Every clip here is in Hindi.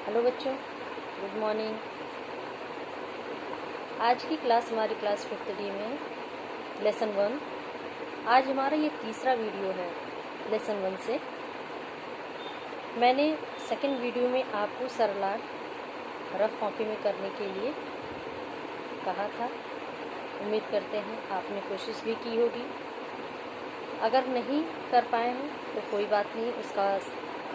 हेलो बच्चों, गुड मॉर्निंग। आज की क्लास हमारी क्लास 5th डी में लेसन 1। आज हमारा ये तीसरा वीडियो है लेसन 1 से। मैंने सेकंड वीडियो में आपको सरलाट रफ कॉपी में करने के लिए कहा था। उम्मीद करते हैं आपने कोशिश भी की होगी। अगर नहीं कर पाए हैं तो कोई बात नहीं, उसका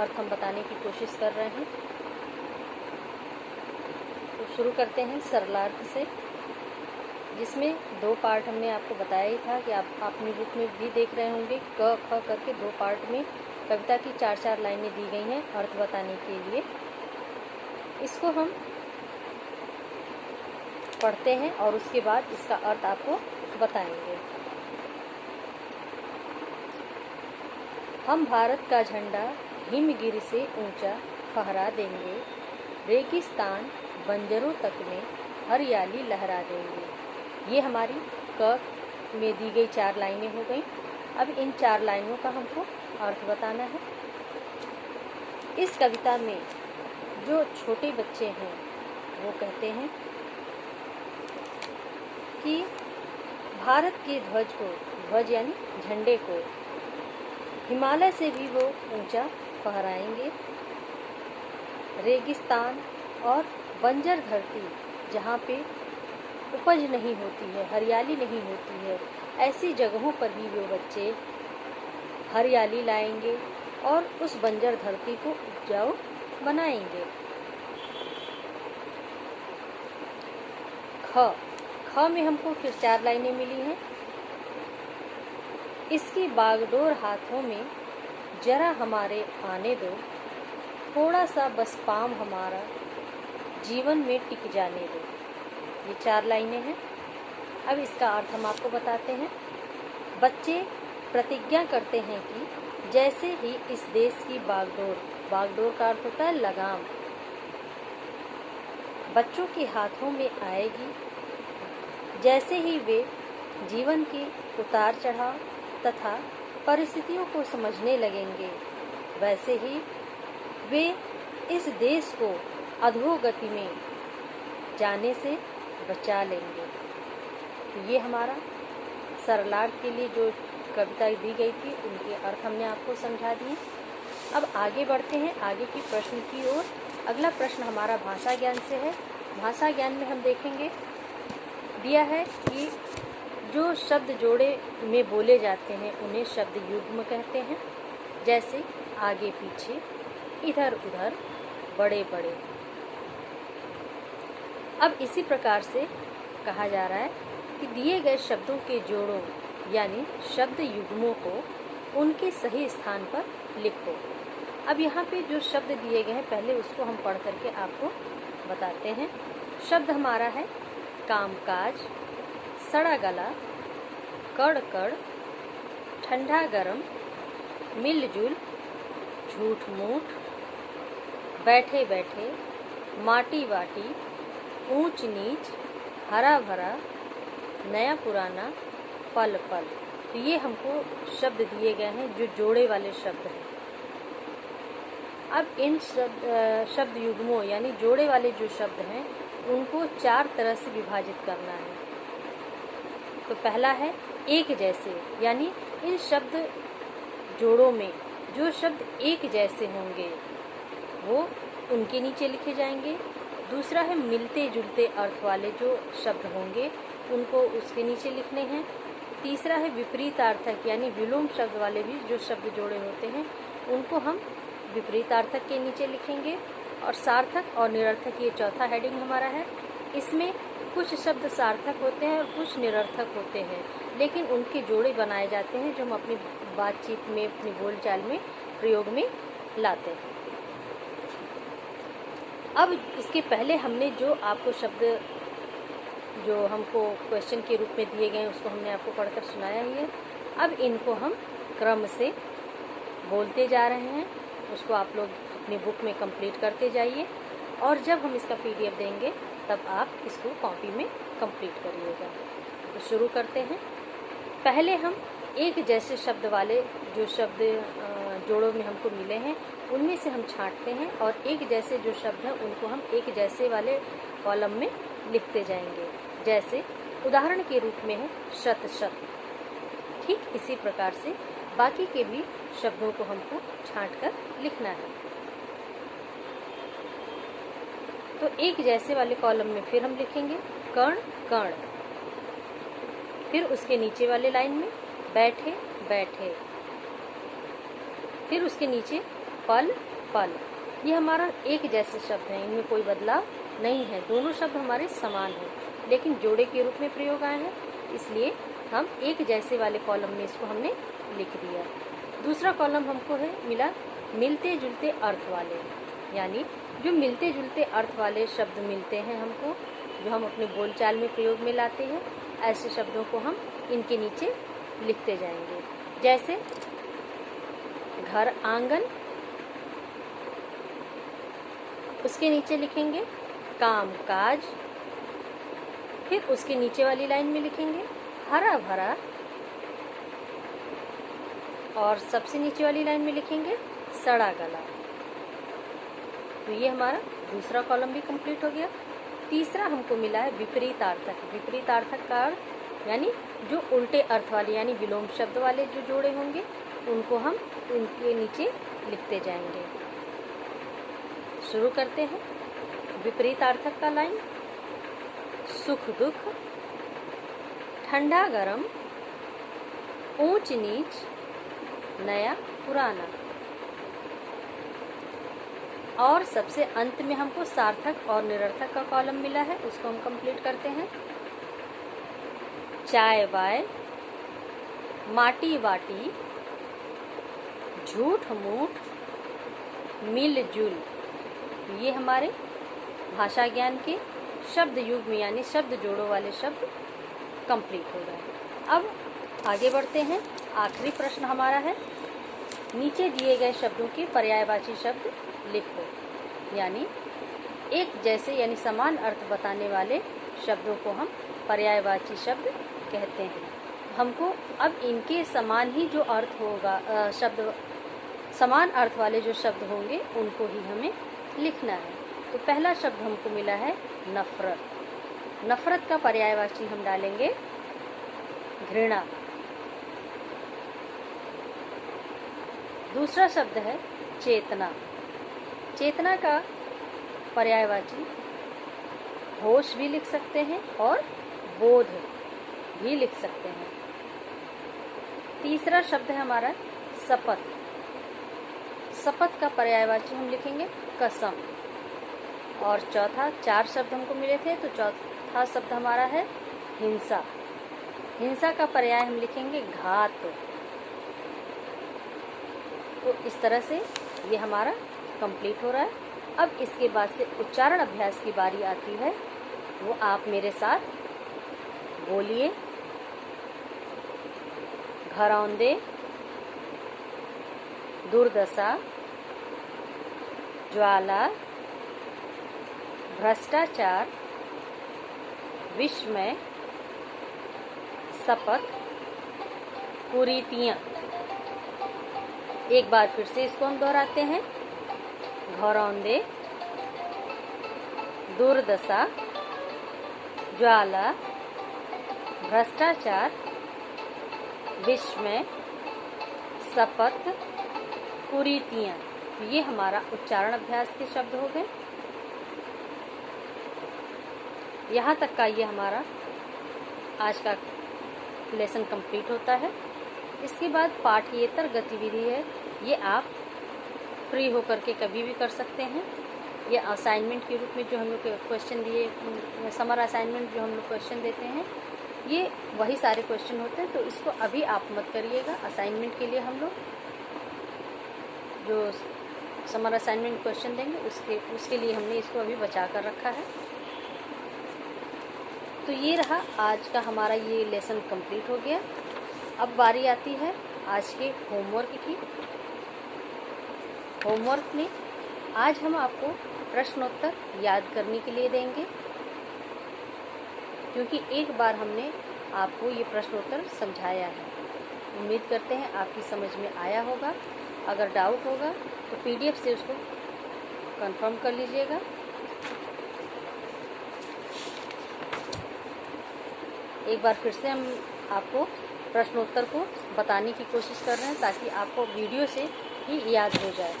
अर्थ हम बताने की कोशिश कर रहे हैं। तो शुरू करते हैं सरलार्थ से, जिसमें 2 पार्ट हमने आपको बताया ही था कि आप अपनी बुक में भी देख रहे होंगे। क ख करके 2 पार्ट में कविता की 4-4 लाइनें दी गई हैं अर्थ बताने के लिए। इसको हम पढ़ते हैं और उसके बाद इसका अर्थ आपको बताएंगे। हम भारत का झंडा हिमगिरी से ऊंचा फहरा देंगे, रेगिस्तान बंजरों तक में हरियाली लहरा देंगे। ये हमारी क में दी गई 4 लाइनें हो गई। अब इन 4 लाइनों का हमको अर्थ बताना है। इस कविता में जो छोटे बच्चे हैं वो कहते हैं कि भारत के ध्वज को, ध्वज यानी झंडे को, हिमालय से भी वो ऊंचा फहराएंगे। रेगिस्तान और बंजर धरती, जहाँ पे उपज नहीं होती है, हरियाली नहीं होती है, ऐसी जगहों पर भी वो बच्चे हरियाली लाएंगे और उस बंजर धरती को उपजाऊ बनाएंगे। ख में हमको फिर 4 लाइनें मिली हैं। इसकी बागडोर हाथों में जरा हमारे आने दो, थोड़ा सा बस पाम हमारा जीवन में टिक जाने दो। ये 4 लाइनें हैं। अब इसका अर्थ हम आपको बताते हैं। बच्चे प्रतिज्ञा करते हैं कि जैसे ही इस देश की बागडोर, बागडोर का अर्थ होता है लगाम, बच्चों के हाथों में आएगी, जैसे ही वे जीवन की उतार चढ़ाव तथा परिस्थितियों को समझने लगेंगे, वैसे ही वे इस देश को अधोगति में जाने से बचा लेंगे। तो ये हमारा सरलार्थ के लिए जो कविता दी गई थी उनके अर्थ हमने आपको समझा दिए। अब आगे बढ़ते हैं आगे की प्रश्न की ओर। अगला प्रश्न हमारा भाषा ज्ञान से है। भाषा ज्ञान में हम देखेंगे, दिया है कि जो शब्द जोड़े में बोले जाते हैं उन्हें शब्द युग्म कहते हैं, जैसे आगे पीछे, इधर उधर, बड़े बड़े। अब इसी प्रकार से कहा जा रहा है कि दिए गए शब्दों के जोड़ों यानी शब्द युग्मों को उनके सही स्थान पर लिखो। अब यहाँ पे जो शब्द दिए गए हैं पहले उसको हम पढ़ करके आपको बताते हैं। शब्द हमारा है कामकाज, सड़ा गला, कड़ कड़, ठंडा गरम, मिलजुल, झूठ मूठ, बैठे बैठे, माटी वाटी, ऊंच नीच, हरा भरा, नया पुराना, पल पल। तो ये हमको शब्द दिए गए हैं जो जोड़े वाले शब्द हैं। अब इन शब्द युग्मों यानी जोड़े वाले जो शब्द हैं उनको 4 तरह से विभाजित करना है। तो पहला है एक जैसे, यानी इन शब्द जोड़ों में जो शब्द एक जैसे होंगे वो उनके नीचे लिखे जाएंगे। दूसरा है मिलते जुलते अर्थ वाले जो शब्द होंगे उनको उसके नीचे लिखने हैं। तीसरा है विपरीतार्थक यानी विलोम शब्द वाले भी जो शब्द जोड़े होते हैं उनको हम विपरीतार्थक के नीचे लिखेंगे। और सार्थक और निरर्थक ये चौथा हेडिंग हमारा है। इसमें कुछ शब्द सार्थक होते हैं और कुछ निरर्थक होते हैं, लेकिन उनके जोड़े बनाए जाते हैं जो हम अपनी बातचीत में, अपनी बोलचाल में, प्रयोग में लाते हैं। अब इसके पहले हमने जो आपको शब्द जो हमको क्वेश्चन के रूप में दिए गए उसको हमने आपको पढ़कर सुनाया ही है। अब इनको हम क्रम से बोलते जा रहे हैं। उसको आप लोग अपनी बुक में कंप्लीट करते जाइए और जब हम इसका PDF देंगे तब आप इसको कॉपी में कंप्लीट करिएगा। तो शुरू करते हैं। पहले हम एक जैसे शब्द वाले जो शब्द जोड़ों में हमको मिले हैं उनमें से हम छांटते हैं और एक जैसे जो शब्द हैं उनको हम एक जैसे वाले कॉलम में लिखते जाएंगे। जैसे उदाहरण के रूप में है शत शत। ठीक इसी प्रकार से बाकी के भी शब्दों को हमको छांट कर लिखना है। तो एक जैसे वाले कॉलम में फिर हम लिखेंगे कर्ण कर्ण, फिर उसके नीचे वाले लाइन में बैठे बैठे, फिर उसके नीचे पल पल। ये हमारा एक जैसे शब्द हैं, इनमें कोई बदलाव नहीं है, दोनों शब्द हमारे समान हैं लेकिन जोड़े के रूप में प्रयोग आए हैं, इसलिए हम एक जैसे वाले कॉलम में इसको हमने लिख दिया। दूसरा कॉलम हमको है मिला मिलते जुलते अर्थ वाले, यानी जो मिलते जुलते अर्थ वाले शब्द मिलते हैं हमको, जो हम अपने बोलचाल में प्रयोग में लाते हैं, ऐसे शब्दों को हम इनके नीचे लिखते जाएंगे। जैसे घर आंगन, उसके नीचे लिखेंगे काम काज, फिर उसके नीचे वाली लाइन में लिखेंगे हरा भरा, और सबसे नीचे वाली लाइन में लिखेंगे सड़ा गला। तो ये हमारा दूसरा कॉलम भी कंप्लीट हो गया। तीसरा हमको मिला है विपरीतार्थक। विपरीतार्थक का अर्थ यानी जो उल्टे अर्थ वाले यानी विलोम शब्द वाले जो जोड़े होंगे उनको हम उनके नीचे लिखते जाएंगे। शुरू करते हैं। विपरीतार्थक का लाइन सुख दुख, ठंडा गरम, ऊंच नीच, नया पुराना, और सबसे अंत में हमको सार्थक और निरर्थक का कॉलम मिला है, उसको हम कंप्लीट करते हैं। चाय बाय, माटी वाटी, झूठ मूठ, मिलजुल। ये हमारे भाषा ज्ञान के शब्द युग में यानी शब्द जोड़ों वाले शब्द कंप्लीट हो गए। अब आगे बढ़ते हैं। आखिरी प्रश्न हमारा है नीचे दिए गए शब्दों के पर्यायवाची शब्द लिखो, यानी एक जैसे यानी समान अर्थ बताने वाले शब्दों को हम पर्यायवाची शब्द कहते हैं। हमको अब इनके समान ही जो अर्थ होगा शब्द समान अर्थ वाले जो शब्द होंगे उनको ही हमें लिखना है। तो पहला शब्द हमको मिला है नफरत। नफरत का पर्यायवाची हम डालेंगे घृणा। दूसरा शब्द है चेतना। चेतना का पर्यायवाची होश भी लिख सकते हैं और बोध भी लिख सकते हैं। तीसरा शब्द है हमारा शपथ। शपथ का पर्यायवाची हम लिखेंगे कसम। और चौथा, चार शब्द हमको मिले थे तो चौथा शब्द हमारा है हिंसा। हिंसा का पर्याय हम लिखेंगे घात। तो इस तरह से ये हमारा कंप्लीट हो रहा है। अब इसके बाद से उच्चारण अभ्यास की बारी आती है, वो आप मेरे साथ बोलिए। घरौंदे, दुर्दशा, ज्वाला, भ्रष्टाचार, विस्मय, शपथ, कुरीतियाँ। एक बार फिर से इसको हम दोहराते हैं। घरौंदे, दुर्दशा, ज्वाला, भ्रष्टाचार, विस्मय, शपथ, कुरीतियाँ। ये हमारा उच्चारण अभ्यास के शब्द हो गए। यहाँ तक का ये हमारा आज का लेसन कंप्लीट होता है। इसके बाद पाठ्येतर गतिविधि है, ये आप फ्री होकर के कभी भी कर सकते हैं। ये असाइनमेंट के रूप में जो हम लोग क्वेश्चन दिए, समर असाइनमेंट जो हम लोग क्वेश्चन देते हैं, ये वही सारे क्वेश्चन होते हैं। तो इसको अभी आप मत करिएगा। असाइनमेंट के लिए हम लोग जो समर असाइनमेंट क्वेश्चन देंगे उसके लिए हमने इसको अभी बचा कर रखा है। तो ये रहा आज का हमारा ये लेसन कंप्लीट हो गया। अब बारी आती है आज के होमवर्क की। होमवर्क में आज हम आपको प्रश्नोत्तर याद करने के लिए देंगे, क्योंकि एक बार हमने आपको ये प्रश्नोत्तर समझाया है। उम्मीद करते हैं आपकी समझ में आया होगा अगर डाउट होगा तो PDF से उसको कंफर्म कर लीजिएगा। एक बार फिर से हम आपको प्रश्नोत्तर को बताने की कोशिश कर रहे हैं ताकि आपको वीडियो से ही याद हो जाए।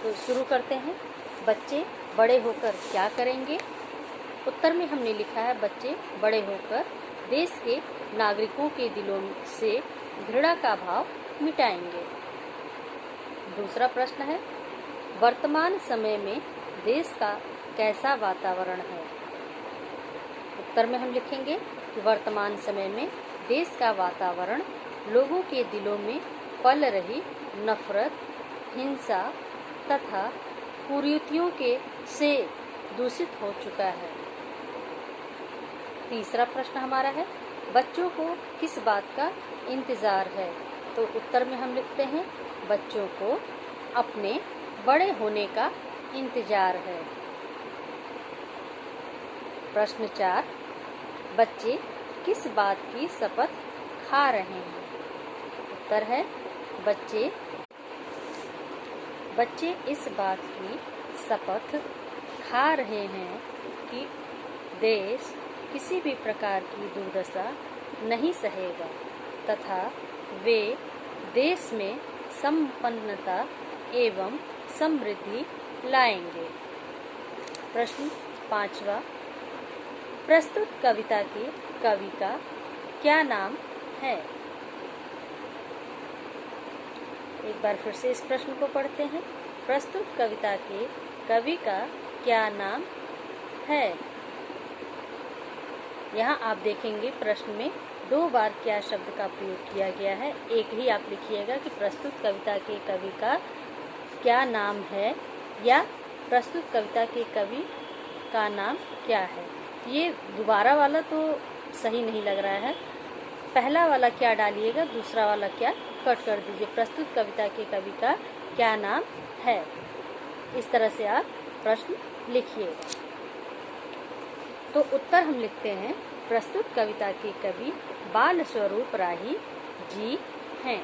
तो शुरू करते हैं। बच्चे बड़े होकर क्या करेंगे? उत्तर में हमने लिखा है बच्चे बड़े होकर देश के नागरिकों के दिलों से घृणा का भाव मिटाएंगे। दूसरा प्रश्न है वर्तमान समय में देश का कैसा वातावरण है? उत्तर में हम लिखेंगे कि वर्तमान समय में देश का वातावरण लोगों के दिलों में पल रही नफरत, हिंसा तथा कुरीतियों के से दूषित हो चुका है। तीसरा प्रश्न हमारा है बच्चों को किस बात का इंतजार है? तो उत्तर में हम लिखते हैं बच्चों को अपने बड़े होने का इंतजार है। प्रश्न 4 बच्चे किस बात की शपथ खा रहे हैं? उत्तर है बच्चे इस बात की शपथ खा रहे हैं कि देश किसी भी प्रकार की दुर्दशा नहीं सहेगा तथा वे देश में संपन्नता एवं समृद्धि लाएंगे। प्रश्न 5वां प्रस्तुत कविता के कवि का क्या नाम है? एक बार फिर से इस प्रश्न को पढ़ते हैं। प्रस्तुत कविता के कवि का क्या नाम है? यहाँ आप देखेंगे प्रश्न में 2 बार क्या शब्द का प्रयोग किया गया है। एक ही आप लिखिएगा कि प्रस्तुत कविता के कवि का क्या नाम है या प्रस्तुत कविता के कवि का नाम क्या है। ये दोबारा वाला तो सही नहीं लग रहा है। पहला वाला क्या डालिएगा, दूसरा वाला क्या कट कर दीजिए। प्रस्तुत कविता के कवि का क्या नाम है, इस तरह से आप प्रश्न लिखिएगा। तो उत्तर हम लिखते हैं प्रस्तुत कविता के कवि बाल स्वरूप राही जी हैं।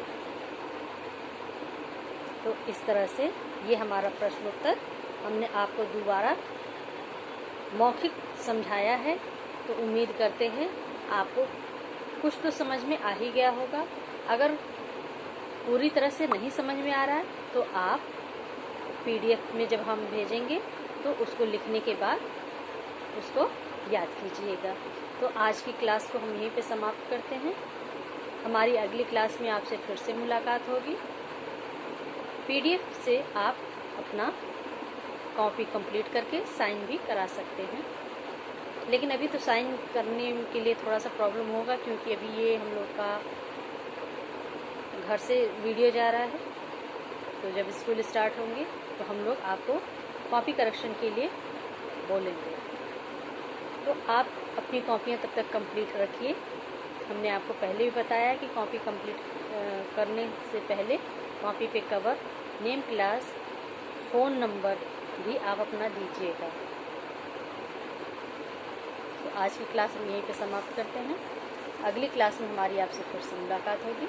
तो इस तरह से ये हमारा प्रश्नोत्तर हमने आपको दोबारा मौखिक समझाया है। तो उम्मीद करते हैं आपको कुछ तो समझ में आ ही गया होगा। अगर पूरी तरह से नहीं समझ में आ रहा है तो आप PDF में जब हम भेजेंगे तो उसको लिखने के बाद उसको याद कीजिएगा। तो आज की क्लास को हम यहीं पे समाप्त करते हैं। हमारी अगली क्लास में आपसे फिर से मुलाकात होगी। PDF से आप अपना कॉपी कंप्लीट करके साइन भी करा सकते हैं, लेकिन अभी तो साइन करने के लिए थोड़ा सा प्रॉब्लम होगा क्योंकि अभी ये हम लोग का घर से वीडियो जा रहा है। तो जब स्कूल स्टार्ट होंगे तो हम लोग आपको कॉपी करेक्शन के लिए बोलेंगे। तो आप अपनी कॉपियाँ तब तक कंप्लीट रखिए। हमने आपको पहले भी बताया कि कॉपी कंप्लीट करने से पहले कॉपी पे cover, name, class, phone number भी आप अपना दीजिएगा। तो आज की क्लास हम यहीं पे समाप्त करते हैं। अगली क्लास में हमारी आपसे फिर से मुलाकात होगी।